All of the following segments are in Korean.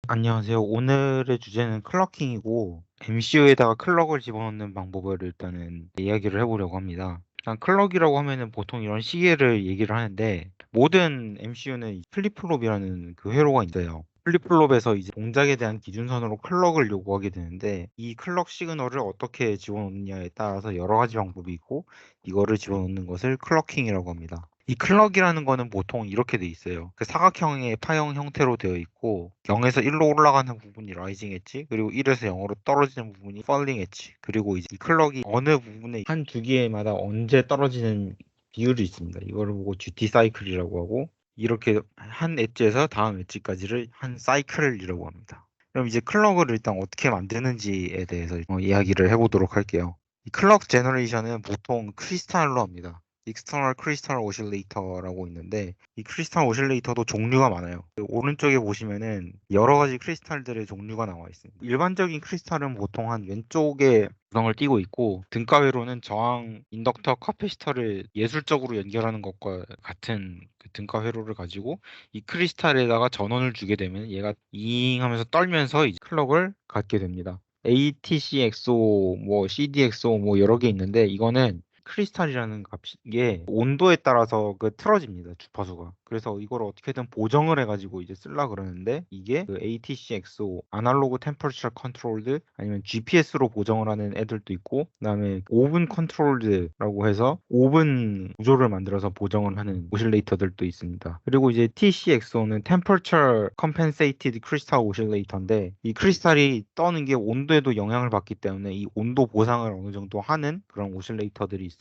안녕하세요. 오늘의 주제는 클러킹이고, MCU에다가 클럭을 집어넣는 방법을 일단은 이야기를 해보려고 합니다. 일단 클럭이라고 하면은 보통 이런 시계를 얘기를 하는데, 모든 MCU는 플립플롭이라는 그 회로가 있어요. 플립플롭에서 이제 동작에 대한 기준선으로 클럭을 요구하게 되는데, 이 클럭 시그널을 어떻게 집어넣느냐에 따라서 여러 가지 방법이 있고, 이거를 집어넣는 것을 클러킹이라고 합니다. 이 클럭이라는 거는 보통 이렇게 돼 있어요. 그 사각형의 파형 형태로 되어 있고 0에서 1로 올라가는 부분이 라이징 엣지, 그리고 1에서 0으로 떨어지는 부분이 펄링 엣지. 그리고 이제 이 클럭이 어느 부분에 한 주기에마다 언제 떨어지는 비율이 있습니다. 이거를 보고 듀티 사이클이라고 하고, 이렇게 한 엣지에서 다음 엣지까지를 한 사이클이라고 합니다. 그럼 이제 클럭을 일단 어떻게 만드는지에 대해서 이야기를 해보도록 할게요. 이 클럭 제너레이션은 보통 크리스탈로 합니다. 익스터널 크리스탈 오실레이터라고 있는데, 이 크리스탈 오실레이터도 종류가 많아요. 그 오른쪽에 보시면은 여러 가지 크리스탈들의 종류가 나와 있습니다. 일반적인 크리스탈은 보통 한 왼쪽에 구성을 띠고 있고, 등가회로는 저항 인덕터 카패시터를 예술적으로 연결하는 것과 같은 그 등가 회로를 가지고 이 크리스탈에다가 전원을 주게 되면 얘가 잉 하면서 떨면서 이제 클럭을 갖게 됩니다. ATCXO, 뭐 CDXO 뭐 여러 개 있는데, 이거는 크리스탈이라는 값이 이게 온도에 따라서 그 틀어집니다, 주파수가. 그래서 이걸 어떻게든 보정을 해가지고 이제 쓰려 그러는데, 이게 그 ATCXO 아날로그 템퍼처 컨트롤드, 아니면 GPS로 보정을 하는 애들도 있고, 그다음에 오븐 컨트롤드라고 해서 오븐 구조를 만들어서 보정을 하는 오실레이터들도 있습니다. 그리고 이제 TCXO는 Temperature Compensated Crystal Oscillator인데, 이 크리스탈이 떠는 게 온도에도 영향을 받기 때문에 이 온도 보상을 어느 정도 하는 그런 오실레이터들이 있습니다.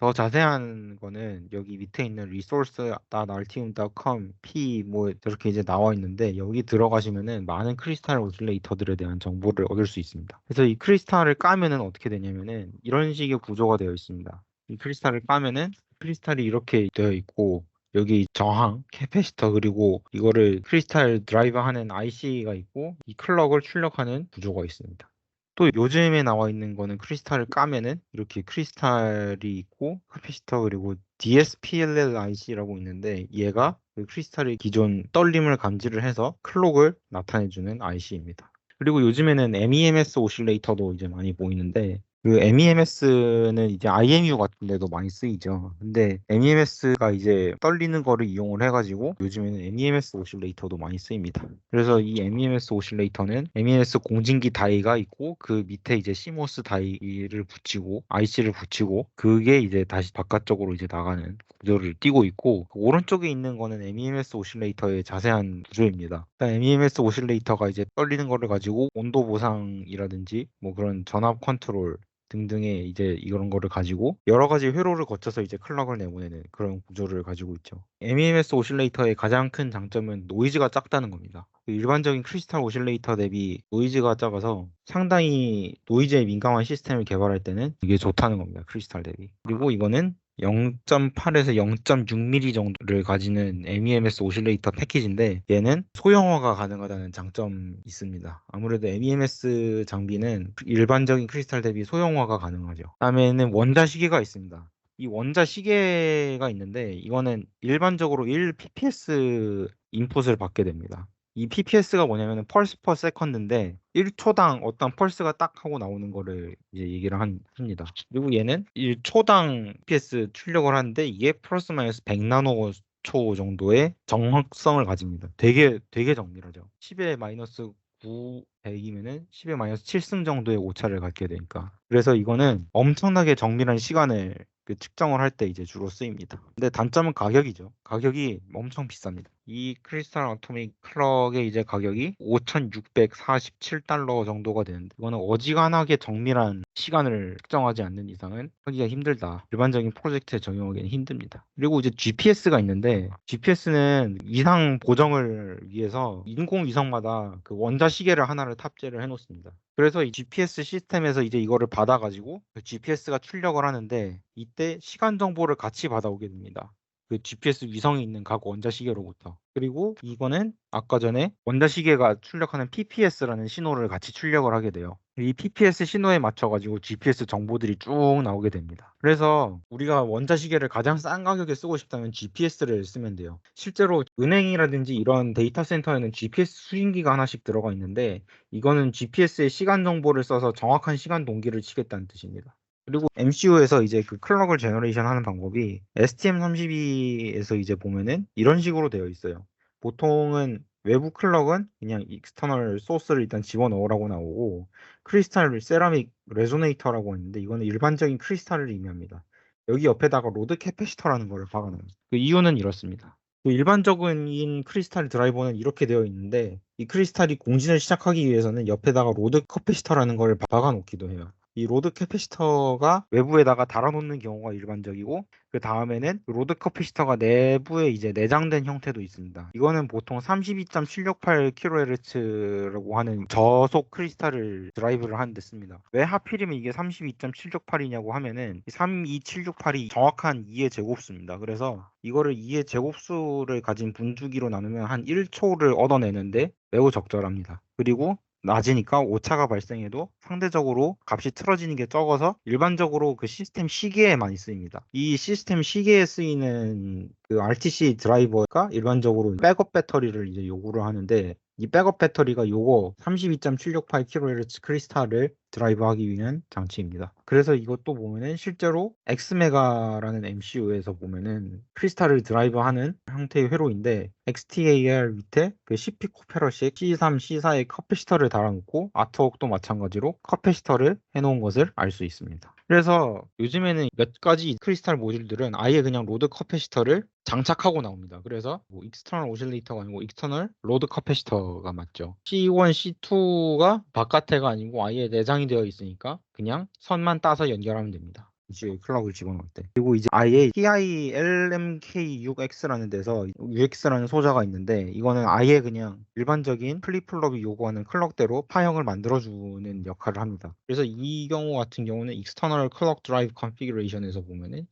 더 자세한 거는 여기 밑에 있는 resource.rtm.com p 뭐 저렇게 이제 나와 있는데, 여기 들어가시면은 많은 크리스탈 오실레이터들에 대한 정보를 얻을 수 있습니다. 그래서 이 크리스탈을 까면은 어떻게 되냐면은 이런 식의 구조가 되어 있습니다. 이 크리스탈을 까면은 크리스탈이 이렇게 되어 있고, 여기 저항, 캐패시터, 그리고 이거를 크리스탈 드라이버 하는 IC가 있고, 이 클럭을 출력하는 구조가 있습니다. 또 요즘에 나와 있는 거는 크리스탈을 까면은 이렇게 크리스탈이 있고 카패시터, 그리고 DSPLL IC라고 있는데, 얘가 그 크리스탈의 기존 떨림을 감지를 해서 클록을 나타내주는 IC입니다. 그리고 요즘에는 MEMS 오실레이터도 이제 많이 보이는데, 그 MEMS는 이제 IMU 같은 데도 많이 쓰이죠. 근데 MEMS가 이제 떨리는 거를 이용을 해가지고 요즘에는 MEMS 오실레이터도 많이 쓰입니다. 그래서 이 MEMS 오실레이터는 MEMS 공진기 다이가 있고, 그 밑에 이제 CMOS 다이를 붙이고 IC를 붙이고, 그게 이제 다시 바깥쪽으로 이제 나가는 구조를 띠고 있고, 그 오른쪽에 있는 거는 MEMS 오실레이터의 자세한 구조입니다. 일단 MEMS 오실레이터가 이제 떨리는 거를 가지고 온도 보상이라든지 뭐 그런 전압 컨트롤 등등의 이제 이런 거를 가지고 여러 가지 회로를 거쳐서 이제 클럭을 내보내는 그런 구조를 가지고 있죠. MEMS 오실레이터의 가장 큰 장점은 노이즈가 작다는 겁니다. 일반적인 크리스탈 오실레이터 대비 노이즈가 작아서 상당히 노이즈에 민감한 시스템을 개발할 때는 이게 좋다는 겁니다. 크리스탈 대비. 그리고 이거는 0.8에서 0.6mm 정도를 가지는 MEMS 오실레이터 패키지인데, 얘는 소형화가 가능하다는 장점이 있습니다. 아무래도 MEMS 장비는 일반적인 크리스탈 대비 소형화가 가능하죠. 다음에는 원자 시계가 있습니다. 이 원자 시계가 있는데, 이거는 일반적으로 1 pps 인풋을 받게 됩니다. 이 pps가 뭐냐면 펄스 퍼 세컨드인데, 1초당 어떤 펄스가 딱 하고 나오는 거를 이제 얘기를 합니다. 그리고 얘는 1초당 ps 출력을 하는데, 이게 플러스 마이너스 100나노 초 정도의 정확성을 가집니다. 되게 정밀하죠. 10의 마이너스 9 100이면은 10의 마이너스 7승 정도의 오차를 갖게 되니까. 그래서 이거는 엄청나게 정밀한 시간을 그 측정을 할 때 이제 주로 쓰입니다. 근데 단점은 가격이죠. 가격이 엄청 비쌉니다. 이 크리스탈 아토믹 클럭의 이제 가격이 5,647달러 정도가 되는데, 이거는 어지간하게 정밀한 시간을 측정하지 않는 이상은 하기가 힘들다. 일반적인 프로젝트에 적용하기는 힘듭니다. 그리고 이제 GPS가 있는데, GPS는 위상 보정을 위해서 인공위성마다 그 원자 시계를 하나를 탑재를 해놓습니다. 그래서 이 GPS 시스템에서 이제 이거를 받아가지고 그 GPS가 출력을 하는데, 이때 시간 정보를 같이 받아오게 됩니다. 그 GPS 위성이 있는 각 원자 시계로부터. 그리고 이거는 아까 전에 원자 시계가 출력하는 PPS라는 신호를 같이 출력을 하게 돼요. 이 PPS 신호에 맞춰가지고 GPS 정보들이 쭉 나오게 됩니다. 그래서 우리가 원자시계를 가장 싼 가격에 쓰고 싶다면 GPS를 쓰면 돼요. 실제로 은행이라든지 이런 데이터 센터에는 GPS 수신기가 하나씩 들어가 있는데 이거는 GPS의 시간 정보를 써서 정확한 시간 동기를 치겠다는 뜻입니다. 그리고 MCU에서 이제 그 클럭을 제너레이션 하는 방법이 STM32에서 이제 보면은 이런 식으로 되어 있어요. 보통은 외부 클럭은 그냥 익스터널 소스를 일단 집어넣으라고 나오고 크리스탈 세라믹 레조네이터라고 했는데 이거는 일반적인 크리스탈을 의미합니다. 여기 옆에다가 로드 캐패시터라는 거를 박아놓은 그 이유는 이렇습니다. 그 일반적인 크리스탈 드라이버는 이렇게 되어 있는데 이 크리스탈이 공진을 시작하기 위해서는 옆에다가 로드 캐패시터라는 거를 박아놓기도 해요. 이 로드 캐패시터가 외부에다가 달아놓는 경우가 일반적이고 그 다음에는 로드 캐패시터가 내부에 이제 내장된 형태도 있습니다. 이거는 보통 32.768kHz라고 하는 저속 크리스탈을 드라이브를 하는 데 씁니다. 왜 하필이면 이게 32.768이냐고 하면은 32768이 정확한 2의 제곱수입니다. 그래서 이거를 2의 제곱수를 가진 분주기로 나누면 한 1초를 얻어내는데 매우 적절합니다. 그리고 낮으니까 오차가 발생해도 상대적으로 값이 틀어지는 게 적어서 일반적으로 그 시스템 시계에 많이 쓰입니다. 이 시스템 시계에 쓰이는 그 RTC 드라이버가 일반적으로 백업 배터리를 이제 요구를 하는데 이 백업 배터리가 요거 32.768kHz 크리스탈을 드라이브하기 위한 장치입니다. 그래서 이것도 보면은 실제로 엑스메가라는 MCU에서 보면은 크리스탈을 드라이브하는 형태의 회로인데 XTAR 밑에 그 10피코페러씩 C3, C4의 커패시터를 달아놓고 아트웍도 마찬가지로 커패시터를 해놓은 것을 알 수 있습니다. 그래서 요즘에는 몇 가지 크리스탈 모듈들은 아예 그냥 로드 커패시터를 장착하고 나옵니다. 그래서 뭐 익스터널 오실레이터가 아니고 익스터널 로드 커패시터가 맞죠. C1, C2가 바깥에가 아니고 아예 내장이 되어 있으니까 그냥 선만 따서 연결하면 됩니다. 이제 클럭을 집어넣을 때. 그리고 이제 아예 TI LMK6X라는 데서 UX라는 소자가 있는데 이거는 아예 그냥 일반적인 플립플롭이 요구하는 클럭대로 파형을 만들어주는 역할을 합니다. 그래서 이 경우 같은 경우는 익스터널 클럭 드라이브 컨피그레이션에서 보면은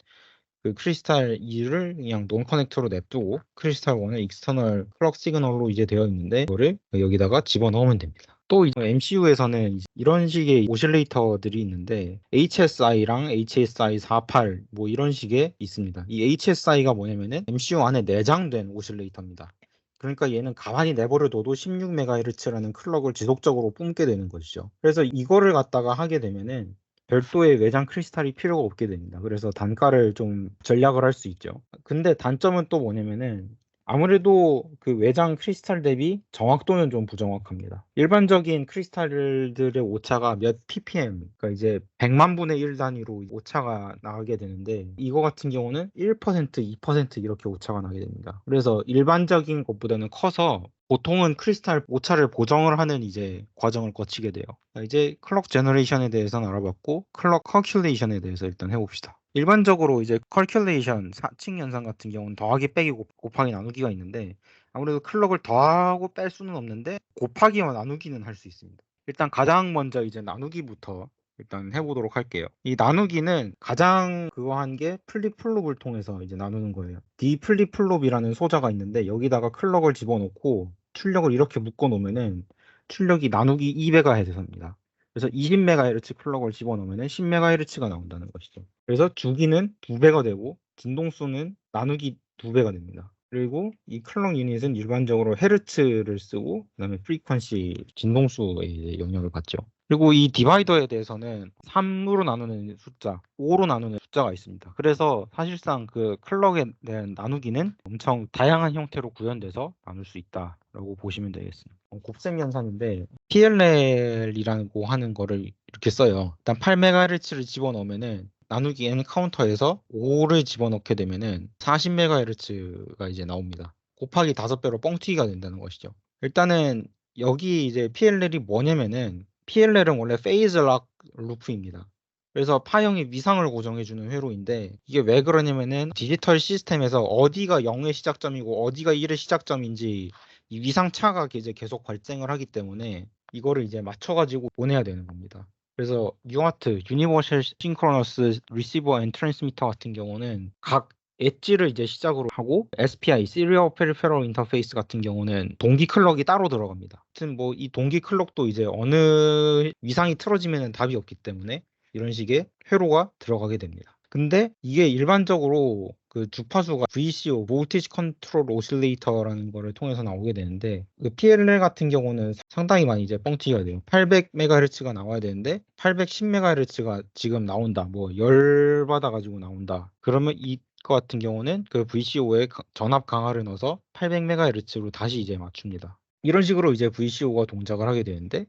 그 크리스탈 2를 그냥 논 커넥터로 냅두고 크리스탈 1은 익스터널 클럭 시그널로 이제 되어 있는데 이거를 여기다가 집어넣으면 됩니다. 또 MCU에서는 이런 식의 오실레이터들이 있는데 HSI랑 HSI 48 뭐 이런 식의 있습니다. 이 HSI가 뭐냐면은 MCU 안에 내장된 오실레이터입니다. 그러니까 얘는 가만히 내버려둬도 16MHz라는 클럭을 지속적으로 뿜게 되는 것이죠. 그래서 이거를 갖다가 하게 되면은 별도의 외장 크리스탈이 필요가 없게 됩니다. 그래서 단가를 좀 절약을 할 수 있죠. 근데 단점은 또 뭐냐면은 아무래도 그 외장 크리스탈 대비 정확도는 좀 부정확합니다. 일반적인 크리스탈들의 오차가 몇 ppm, 그러니까 이제 100만 분의 1 단위로 오차가 나게 되는데 이거 같은 경우는 1%, 2% 이렇게 오차가 나게 됩니다. 그래서 일반적인 것보다는 커서 보통은 크리스탈 오차를 보정을 하는 이제 과정을 거치게 돼요. 이제 클럭 제너레이션에 대해서는 알아봤고 클럭 커큘레이션에 대해서 일단 해봅시다. 일반적으로 이제 컬큘레이션 사칙 연산 같은 경우는 더하기 빼기 곱하기 나누기가 있는데 아무래도 클럭을 더하고 뺄 수는 없는데 곱하기와 나누기는 할 수 있습니다. 일단 가장 먼저 이제 나누기부터 일단 해보도록 할게요. 이 나누기는 가장 그거 한 게 플립플롭을 통해서 이제 나누는 거예요. 디플립플롭이라는 소자가 있는데 여기다가 클럭을 집어넣고 출력을 이렇게 묶어 놓으면은 출력이 나누기 2MHz입니다. 그래서 20MHz 클럭을 집어넣으면 10MHz가 나온다는 것이죠. 그래서 주기는 2배가 되고 진동수는 나누기 2배가 됩니다. 그리고 이 클럭 유닛은 일반적으로 헤르츠를 쓰고 그다음에 프리퀀시 진동수에 이제 영향을 받죠. 그리고 이 디바이더에 대해서는 3으로 나누는 숫자, 5로 나누는 숫자가 있습니다. 그래서 사실상 그 클럭에 대한 나누기는 엄청 다양한 형태로 구현돼서 나눌 수 있다라고 보시면 되겠습니다. 곱셈 연산인데 PLL이라고 하는 거를 이렇게 써요. 일단 8MHz를 집어넣으면은 나누기 n 카운터에서 5를 집어넣게 되면은 40MHz가 이제 나옵니다. 곱하기 5배로 뻥튀기가 된다는 것이죠. 일단은 여기 이제 PLL이 뭐냐면은 PLL은 원래 페이즈 락 루프입니다. 그래서 파형이 위상을 고정해주는 회로인데 이게 왜 그러냐면은 디지털 시스템에서 어디가 0의 시작점이고 어디가 1의 시작점인지 이 위상차가 이제 계속 발생을 하기 때문에 이거를 이제 맞춰가지고 보내야 되는 겁니다. 그래서 UART, 유니버셜 싱크로너스 리시버 앤 트랜스미터 같은 경우는 각 엣지를 이제 시작으로 하고 SPI, Serial Peripheral Interface 같은 경우는 동기 클럭이 따로 들어갑니다. 하여튼 뭐 이 동기 클럭도 이제 어느 위상이 틀어지면 답이 없기 때문에 이런 식의 회로가 들어가게 됩니다. 근데 이게 일반적으로 그 주파수가 VCO, Voltage Control Oscillator라는 거를 통해서 나오게 되는데 그 PLL 같은 경우는 상당히 많이 이제 뻥튀기가 돼요. 800MHz가 나와야 되는데 810MHz가 지금 나온다. 뭐 열 받아가지고 나온다. 그러면 이 거 같은 경우는 그 VCO에 전압 강화를 넣어서 800MHz로 다시 이제 맞춥니다. 이런 식으로 이제 VCO가 동작을 하게 되는데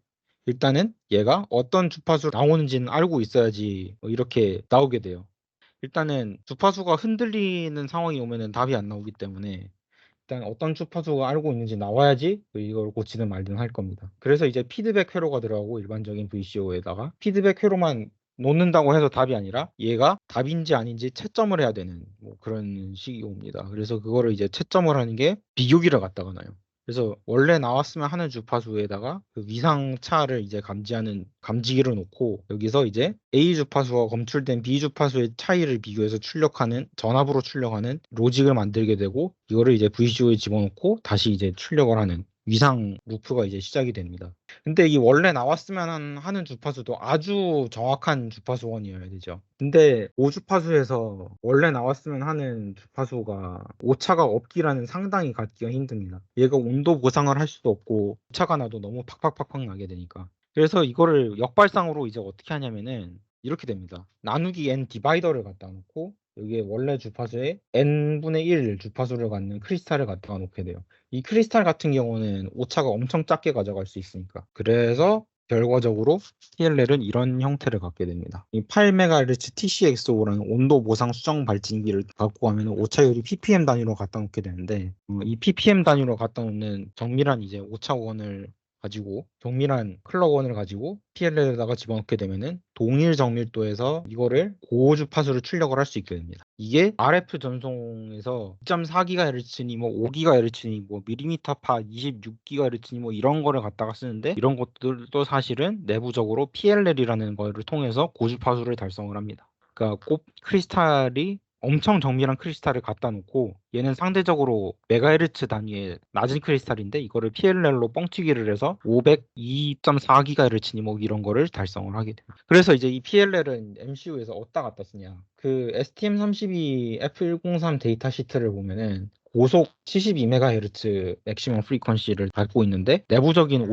일단은 얘가 어떤 주파수 나오는지는 알고 있어야지 이렇게 나오게 돼요. 일단은 주파수가 흔들리는 상황이 오면은 답이 안 나오기 때문에 일단 어떤 주파수가 알고 있는지 나와야지 이걸 고치든 말든 할 겁니다. 그래서 이제 피드백 회로가 들어가고 일반적인 VCO에다가 피드백 회로만 놓는다고 해서 답이 아니라 얘가 답인지 아닌지 채점을 해야 되는 뭐 그런 식이 옵니다. 그래서 그거를 이제 채점을 하는 게 비교기를 갖다가 놔요. 그래서 원래 나왔으면 하는 주파수에다가 그 위상차를 이제 감지하는 감지기를 놓고 여기서 이제 A 주파수와 검출된 B 주파수의 차이를 비교해서 출력하는 전압으로 출력하는 로직을 만들게 되고 이거를 이제 VCO에 집어넣고 다시 이제 출력을 하는 위상 루프가 이제 시작이 됩니다. 근데 이 원래 나왔으면 하는 주파수도 아주 정확한 주파수원이어야 되죠. 근데 5주파수에서 원래 나왔으면 하는 주파수가 오차가 없기라는 상당히 갖기가 힘듭니다. 얘가 온도 보상을 할 수도 없고 오차가 나도 너무 팍팍팍팍 나게 되니까. 그래서 이거를 역발상으로 이제 어떻게 하냐면은 이렇게 됩니다. 나누기 n 디바이더를 갖다 놓고 여기에 원래 주파수에 n분의 1 주파수를 갖는 크리스탈을 갖다가 놓게 돼요. 이 크리스탈 같은 경우는 오차가 엄청 작게 가져갈 수 있으니까. 그래서 결과적으로 TLL은 이런 형태를 갖게 됩니다. 이 8MHz TCXO라는 온도 보상 수정 발진기를 갖고 가면 오차율이 ppm 단위로 갖다 놓게 되는데 이 ppm 단위로 갖다 놓는 정밀한 이제 오차원을 가지고 정밀한 클럭원을 가지고 PLL에다가 집어넣게 되면은 동일 정밀도에서 이거를 고주파수를 출력을 할 수 있게 됩니다. 이게 RF 전송에서 2.4GHz니 뭐 5GHz니 뭐 밀리미터파 26GHz니 뭐 이런 거를 갖다가 쓰는데 이런 것들도 사실은 내부적으로 PLL이라는 거를 통해서 고주파수를 달성을 합니다. 그러니까 꼭 크리스탈이 엄청 정밀한 크리스탈을 갖다 놓고 얘는 상대적으로 메가헤르츠 단위의 낮은 크리스탈인데 이거를 PLL로 뻥튀기를 해서 502.4GHz니 뭐 이런 거를 달성을 하게 돼요. 그래서 이제 이 PLL은 MCU에서 어디다 갖다 쓰냐? 그 STM32 F103 데이터 시트를 보면은 고속 72MHz 맥시멈 프리퀀시를 갖고 있는데 내부적인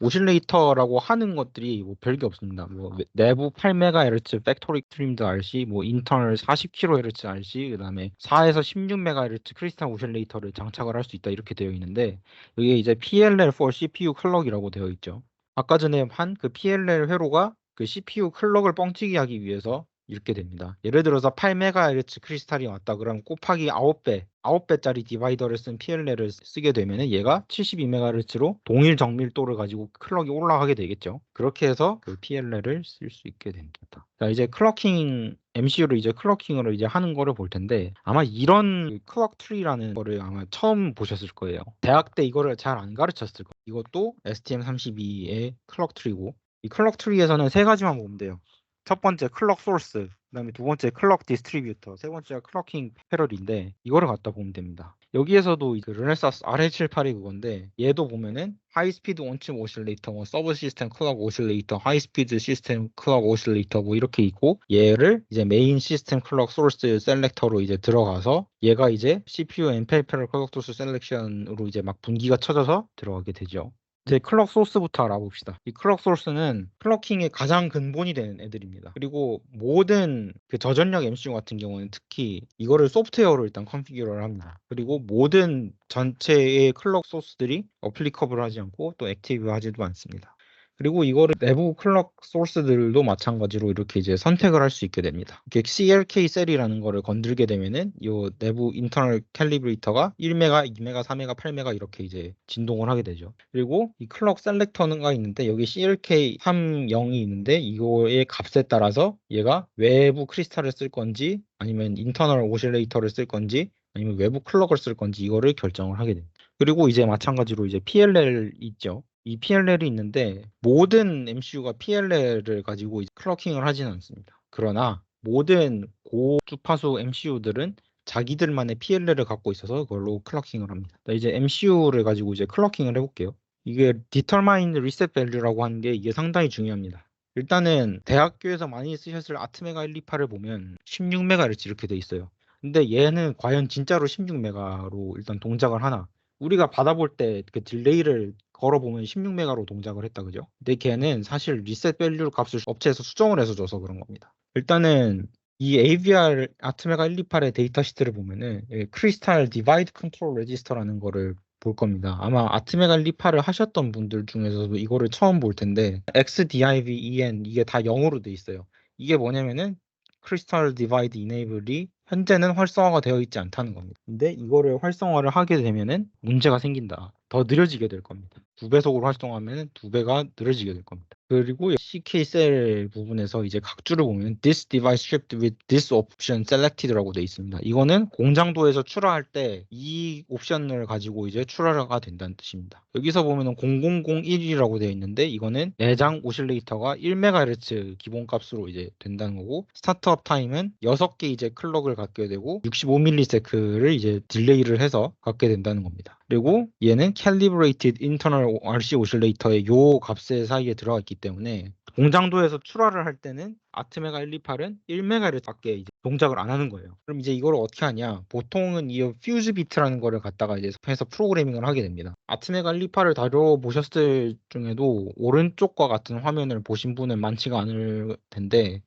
오실레이터라고 하는 것들이 뭐 별게 없습니다. 뭐 내부 8MHz 팩토리 트림드 RC, 뭐 인터널 40kHz RC, 그다음에 4에서 16MHz 크리스탈 오실레이터를 장착을 할 수 있다 이렇게 되어 있는데 이게 이제 PLL for CPU 클럭이라고 되어 있죠. 아까 전에 한 그 PLL 회로가 그 CPU 클럭을 뻥튀기 하기 위해서 이렇게 됩니다. 예를 들어서 8MHz 크리스탈이 왔다 그러면 곱하기 9배짜리 디바이더를 쓴 PLL을 쓰게 되면 얘가 72MHz로 동일 정밀도를 가지고 클럭이 올라가게 되겠죠. 그렇게 해서 그 PLL을 쓸 수 있게 됩니다. 자, 이제 클럭킹 MCU를 이제 클럭킹으로 이제 하는 거를 볼 텐데 아마 이런 클럭 트리라는 거를 아마 처음 보셨을 거예요. 대학 때 이거를 잘 안 가르쳤을 거예요. 이것도 STM32의 클럭 트리고 이 클럭 트리에서는 세 가지만 보면 돼요. 첫 번째 클럭 소스, 그다음에 두 번째 클럭 디스트리뷰터, 세 번째가 클럭킹 패럴인데 이거를 갖다 보면 됩니다. 여기에서도 그 르네사스 RH78이 그건데 얘도 보면은 하이스피드 원칩 오실레이터, 뭐 서브 시스템 클럭 오실레이터, 하이스피드 시스템 클럭 오실레이터 뭐 이렇게 있고 얘를 이제 메인 시스템 클럭 소스 셀렉터로 이제 들어가서 얘가 이제 CPU 엠페리페럴 클럭 소스 셀렉션으로 이제 막 분기가 쳐져서 들어가게 되죠. 이제 클럭 소스부터 알아봅시다. 이 클럭 소스는 클럭킹의 가장 근본이 되는 애들입니다. 그리고 모든 그 저전력 MCU 같은 경우는 특히 이거를 소프트웨어로 일단 컨피규어를 합니다. 그리고 모든 전체의 클럭 소스들이 어플리커블 하지 않고 또 액티브 하지도 않습니다. 그리고 이거를 내부 클럭 소스들도 마찬가지로 이렇게 이제 선택을 할 수 있게 됩니다. 이렇게 CLK 셀이라는 거를 건들게 되면은 이 내부 인터널 캘리브레이터가 1메가, 2메가, 3메가, 8메가 이렇게 이제 진동을 하게 되죠. 그리고 이 클럭 셀렉터가 있는데 여기 CLK 30이 있는데 이거의 값에 따라서 얘가 외부 크리스탈을 쓸 건지 아니면 인터널 오실레이터를 쓸 건지 아니면 외부 클럭을 쓸 건지 이거를 결정을 하게 됩니다. 그리고 이제 마찬가지로 이제 PLL 있죠. 이 PLL이 있는데 모든 MCU가 PLL을 가지고 클럭킹을 하지는 않습니다. 그러나 모든 고주파수 MCU들은 자기들만의 PLL을 갖고 있어서 그걸로 클러킹을 합니다. 이제 MCU를 가지고 이제 클러킹을 해볼게요. 이게 Determine Reset Value라고 하는 게 이게 상당히 중요합니다. 일단은 대학교에서 많이 쓰셨을 아트메가 128을 보면 16MHz 이렇게 돼 있어요. 근데 얘는 과연 진짜로 16메가로 일단 동작을 하나? 우리가 받아볼 때 그 딜레이를 걸어보면 16메가로 동작을 했다, 그죠? 근데 걔는 사실 리셋 밸류 값을 업체에서 수정을 해서 줘서 그런 겁니다. 일단은 이 AVR 아트메가 128의 데이터 시트를 보면은 크리스탈 디바이드 컨트롤 레지스터라는 거를 볼 겁니다. 아마 아트메가 128을 하셨던 분들 중에서도 이거를 처음 볼 텐데 XDIVEN 이게 다 0으로 돼 있어요. 이게 뭐냐면은 크리스탈 디바이드 이네이블이 현재는 활성화가 되어 있지 않다는 겁니다. 근데 이거를 활성화를 하게 되면은 문제가 생긴다. 더 느려지게 될 겁니다. 2배속으로 활성화하면 2배가 느려지게 될 겁니다. 그리고 CK 셀 부분에서 이제 각주를 보면 this device shipped with this option selected라고 돼 있습니다. 이거는 공장도에서 출하할 때 이 옵션을 가지고 이제 출하가 된다는 뜻입니다. 여기서 보면은 0001이라고 되어 있는데 이거는 내장 오실레이터가 1MHz 기본값으로 이제 된다는 거고 스타트업 타임은 6개 이제 클럭을 갖게 되고 65ms를 이제 딜레이를 해서 갖게 된다는 겁니다. 그리고 얘는 calibrated internal RC 오실레이터의 요 값의 사이에 들어가 있기 때문에 공장도에서 출하를 할 때는 아트메가 128은 1MHz밖에 이제 동작을 안 하는 거예요. 그럼 이제 이걸 어떻게 하냐? 보통은 이 퓨즈 비트라는 거를 갖다가 이제 해서 프로그래밍을 하게 됩니다. 아트메가 128을 다뤄보셨을 중에도 오른쪽과 같은 화면을 보신 분은 많지가 않을 텐데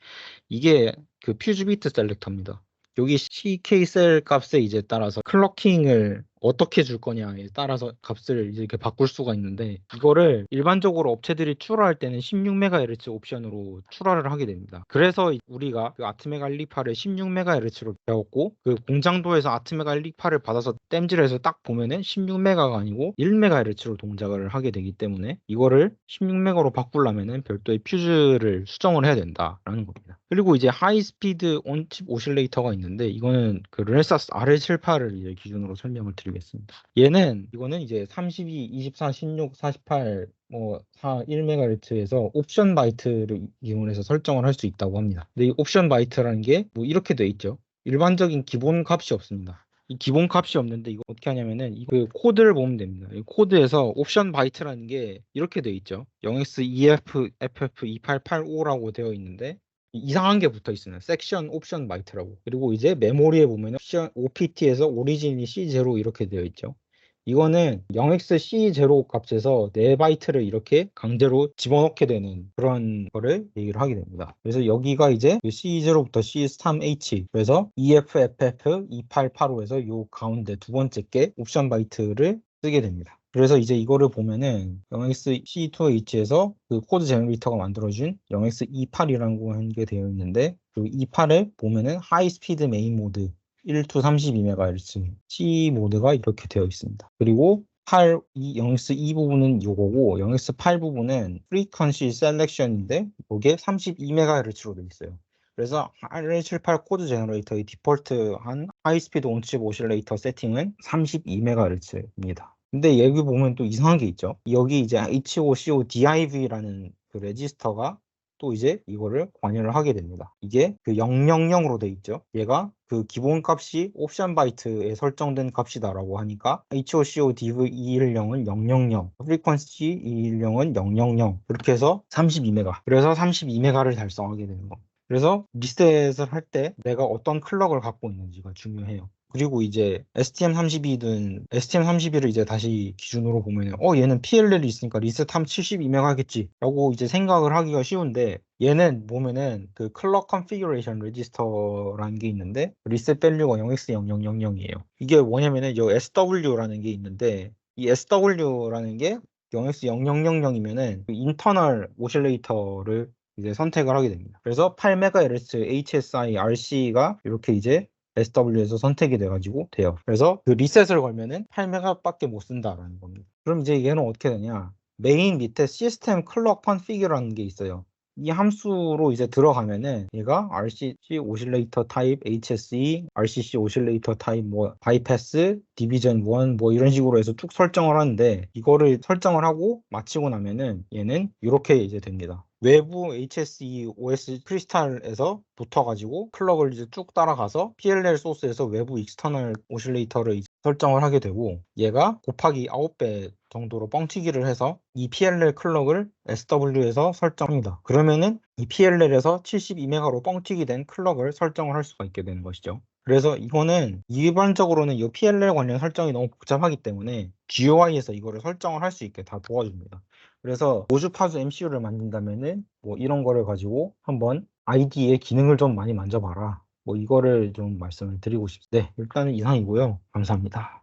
이게 그 퓨즈 비트 셀렉터입니다. 여기 CK 셀 값에 이제 따라서 클러킹을 어떻게 줄 거냐에 따라서 값을 이렇게 바꿀 수가 있는데 이거를 일반적으로 업체들이 출하할 때는 16MHz 옵션으로 출하를 하게 됩니다. 그래서 우리가 그 아트메가 128을 16MHz로 배웠고 그 공장도에서 아트메가 128을 받아서 땜질해서 딱 보면은 16메가가 아니고 1MHz로 동작을 하게 되기 때문에 이거를 16메가로 바꾸려면은 별도의 퓨즈를 수정을 해야 된다라는 겁니다. 그리고 이제 하이스피드 온칩 오실레이터가 있는데 이거는 그 르네사스 RL78을 이제 기준으로 설명을 드리겠습니다. 이거는 이제 32, 24, 16, 48 뭐 1MHz에서 옵션 바이트를 이용해서 설정을 할 수 있다고 합니다. 근데 이 옵션 바이트라는 게 뭐 이렇게 돼 있죠. 일반적인 기본 값이 없습니다. 이 기본 값이 없는데 이거 어떻게 하냐면은 그 코드를 보면 됩니다. 이 코드에서 옵션 바이트라는 게 이렇게 돼 있죠. 0x2f ff2885라고 되어 있는데 이상한 게 붙어 있어요. 섹션 옵션 바이트라고. 그리고 이제 메모리에 보면 옵션 OPT에서 오리진이 C0 이렇게 되어 있죠. 이거는 0xC0 값에서 4바이트를 이렇게 강제로 집어넣게 되는 그런 거를 얘기를 하게 됩니다. 그래서 여기가 이제 C0부터 C3H 그래서 EFFF2885에서 요 가운데 두 번째 게 옵션 바이트를 쓰게 됩니다. 그래서 이제 이거를 보면은 0xC2H에서 그 코드 제너레이터가 만들어준 0x28이라고 하는 게 되어 있는데 그 28을 보면은 하이 스피드 메인 모드 1 to 32MHz C 모드가 이렇게 되어 있습니다. 그리고 0x2 부분은 요거고 0x8 부분은 frequency selection인데 이게 32MHz로 되어 있어요. 그래서 RL78 코드 제너레이터의 디폴트한 하이스피드 온칩 오실레이터 세팅은 32MHz입니다. 근데 여기 보면 또 이상한 게 있죠. 여기 이제 HOCODIV라는 그 레지스터가 또 이제 이거를 관여를 하게 됩니다. 이게 그 000으로 돼 있죠. 얘가 그 기본 값이 옵션 바이트에 설정된 값이다라고 하니까 HOCODIV210은 000, 프리퀀시 210은 000 이렇게 해서 32메가. 그래서 32메가를 달성하게 되는 겁니다. 그래서 리셋을 할 때 내가 어떤 클럭을 갖고 있는지가 중요해요. 그리고 이제 STM32를 이제 다시 기준으로 보면 얘는 PLL이 있으니까 리셋하면 72메가 하겠지 라고 이제 생각을 하기가 쉬운데 얘는 보면은 그 클럭 컨피규레이션 레지스터라는 게 있는데 리셋 밸류가 0x0000이에요. 이게 뭐냐면은 이 SW라는 게 있는데 이 SW라는 게 0x0000이면은 그 인터널 오실레이터를 이제 선택을 하게 됩니다. 그래서 8MHz HSI RC가 이렇게 이제 SW에서 선택이 돼가지고 돼요. 그래서 그 리셋을 걸면은 8메가밖에 못 쓴다라는 겁니다. 그럼 이제 얘는 어떻게 되냐? 메인 밑에 시스템 클럭 컨피규라는 게 있어요. 이 함수로 이제 들어가면은 얘가 RCC 오실레이터 타입 HSE, RCC 오실레이터 타입 뭐 바이패스, 디비전 1 뭐 이런 식으로 해서 쭉 설정을 하는데 이거를 설정을 하고 마치고 나면은 얘는 이렇게 이제 됩니다. 외부 HSE OS 크리스탈에서 붙어가지고 클럭을 이제 쭉 따라가서 PLL 소스에서 외부 익스터널 오실레이터를 이제 설정을 하게 되고 얘가 곱하기 9배 정도로 뻥튀기를 해서 이 PLL 클럭을 SW에서 설정합니다. 그러면은 이 PLL에서 72메가로 뻥튀기 된 클럭을 설정을 할 수가 있게 되는 것이죠. 그래서 이거는 일반적으로는 이 PLL 관련 설정이 너무 복잡하기 때문에 GUI에서 이거를 설정을 할 수 있게 다 도와줍니다. 그래서 모주파수 MCU를 만든다면은 뭐 이런 거를 가지고 한번 ID의 기능을 좀 많이 만져봐라. 뭐 이거를 좀 말씀을 드리고 싶습니다. 네, 일단은 이상이고요. 감사합니다.